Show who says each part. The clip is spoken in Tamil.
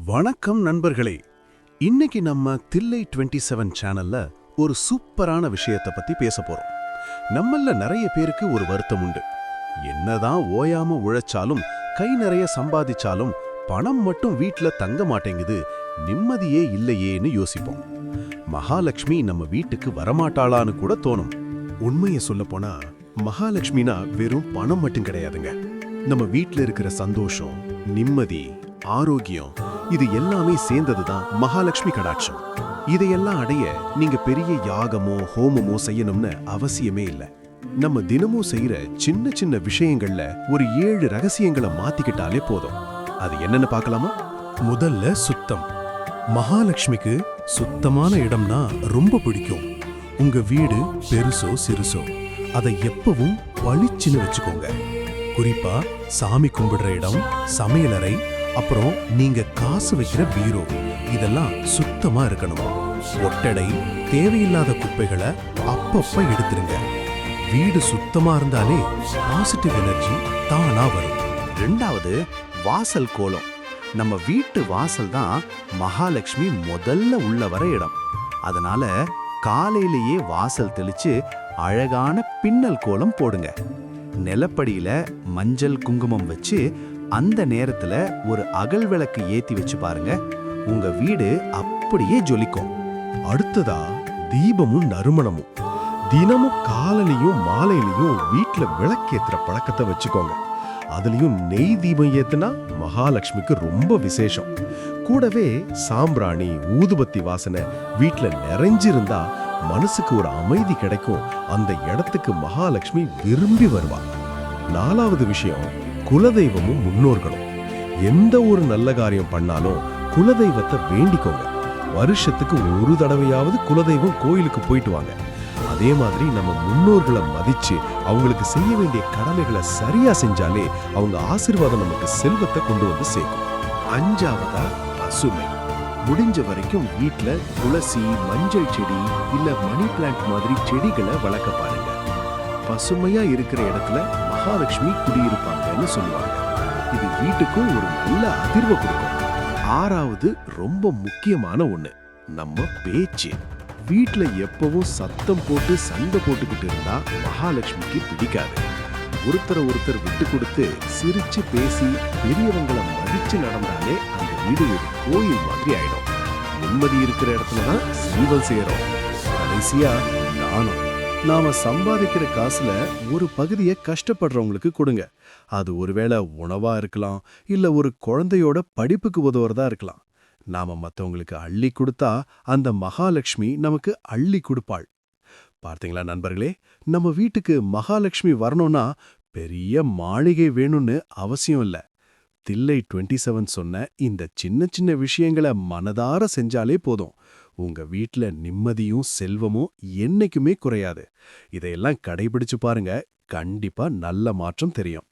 Speaker 1: வணக்கம் நண்பர்களே. இன்னைக்கு நம்ம தில்லை 27 சேனல்ல ஒரு சூப்பரான விஷயத்தை பத்தி பேச போறோம். நம்மள நிறைய பேருக்கு ஒரு வருத்தம் உண்டு. என்னதான் ஓயாம உழைச்சாலும் கை நிறைய சம்பாதிச்சாலும் பணம் மட்டும் வீட்ல தங்க மாட்டேங்குது, நிம்மதியே இல்லையேன்னு யோசிப்போம். மகாலட்சுமி நம்ம வீட்டுக்கு வரமாட்டாளான்னு கூட தோணும்.
Speaker 2: உண்மையை சொல்ல போனா மகாலட்சுமினா வெறும் பணம் மட்டும் கிடையாதுங்க. நம்ம வீட்ல இருக்கிற சந்தோஷம், நிம்மதி, ஆரோக்கியம் இது எல்லாமே சேர்ந்ததுதான் மகாலட்சுமி கடாட்சம். இதையெல்லாம் அடைய நீங்க பெரிய யாகமோ ஹோமமோ செய்யணும்னு அவசியமே இல்ல. நம்ம தினமும் செய்யற சின்ன சின்ன விஷயங்கள்ல ஒரு 7 ரகசியங்களை மாத்திக்கிட்டாலே போதும். அது என்னன்னு பார்க்கலாமா? முதல்ல சுத்தம். மகாலட்சுமிக்கு சுத்தமான இடம்னா ரொம்ப பிடிக்கும். உங்க வீடு பெருசோ சிறுசோ அதை எப்பவும் பளிச்சுன்னு வச்சுக்கோங்க. குறிப்பா சாமி கும்பிடுற இடம், சமையலறை, அப்புறம் நீங்க காசு வைக்கிற பீரோ இதெல்லாம் சுத்தமா இருக்கணும். ஒட்டடை, தேவையில்லாத குப்பைகளை அப்பப்ப எடுத்துருங்க. வீடு சுத்தமா இருந்தாலே பாசிட்டிவ் எனர்ஜி தானா வரும்.
Speaker 1: ரெண்டாவது, வாசல் கோலம். நம்ம வீட்டு வாசல் தான் மகாலட்சுமி முதல்ல உள்ள வர இடம். அதனால காலையிலேயே வாசல் தெளிச்சு அழகான பின்னல் கோலம் போடுங்க. நிலப்படியில மஞ்சள் குங்குமம் வச்சு அந்த நேரத்துல ஒரு அகல் விளக்கு ஏத்தி வச்சு பாருங்க, உங்க வீடு அப்படியே ஜொலிக்கும்.
Speaker 2: அடுத்ததா தீபமும் நறுமணமும். தினமும் காலையிலையும் மாலையிலையும் வீட்டுல விளக்கேத்துற பழக்கத்தை வச்சுக்கோங்க. அதுலயும் நெய் தீபம் ஏத்துனா மகாலட்சுமிக்கு ரொம்ப விசேஷம். கூடவே சாம்பிராணி, ஊதுபத்தி வாசனை வீட்டுல நிறைஞ்சிருந்தா மனசுக்கு ஒரு அமைதி கிடைக்கும். அந்த இடத்துக்கு மகாலட்சுமி விரும்பி வருவா. 4வது விஷயம், குலதெய்வமும் முன்னோர்களும். எந்த ஒரு நல்ல காரியம் பண்ணாலும் குலதெய்வத்தை வேண்டிக்கோங்க. வருஷத்துக்கு ஒரு தடவையாவது குலதெய்வம் கோயிலுக்கு போயிட்டு வாங்க. அதே மாதிரி நம்ம முன்னோர்களை மதிச்சு அவங்களுக்கு செய்ய வேண்டிய கடமைகளை சரியா செஞ்சாலே அவங்க ஆசீர்வாதம் நமக்கு செல்வத்தை கொண்டு வந்து சேர்க்கும். 5வதா பசுமை. முடிஞ்ச வரைக்கும் வீட்ல துளசி, மஞ்சள் செடி இல்ல மணி பிளான்ட் மாதிரி செடிகளை வளர்க்க பாருங்க. பசுமையா இருக்கிற இடத்துல மகாலட்சுமி குடியிருப்பாங்கன்னு சொல்லுவாங்க. இது வீட்டுக்கும் ஒரு நல்ல அதிர்வை கொடுக்கும். 6வது ரொம்ப முக்கியமான ஒண்ணு, நம்ம பேச்சு. வீட்ல எப்பவும் சத்தம் போட்டு சண்டை போட்டுக்கிட்டு இருந்தா மகாலட்சுமிக்கு பிடிக்காது. ஒருத்தர் விட்டு கொடுத்து சிரிச்சு பேசி பெரியவங்களை மதிச்சு நடந்தாலே அந்த வீடு ஒரு கோயில் மாதிரி ஆயிடும். நிம்மதி இருக்கிற இடத்துலதான் செல்வம் சேரும். கடைசியா தானம். நாம சம்பாதிக்கிற காசுல ஒரு பகுதியை கஷ்டப்படுறவங்களுக்கு கொடுங்க. அது ஒருவேளை உணவா இருக்கலாம், இல்ல ஒரு குழந்தையோட படிப்புக்கு உதவுறதா இருக்கலாம். நாம மத்தவங்களுக்கு அள்ளி கொடுத்தா அந்த மகாலட்சுமி நமக்கு அள்ளி கொடுப்பாள். பார்த்தீங்களா நண்பர்களே, நம்ம வீட்டுக்கு மகாலட்சுமி வரணும்னா பெரிய மாளிகை வேணும்னு அவசியம் இல்ல. தில்லை 27 சொன்ன இந்த சின்ன சின்ன விஷயங்களை மனதார செஞ்சாலே போதும். உங்க வீட்ல நிம்மதியும் செல்வமும் என்னைக்குமே குறையாது. இதையெல்லாம் கடைபிடிச்சு பாருங்க, கண்டிப்பா நல்ல மாற்றம் தெரியும்.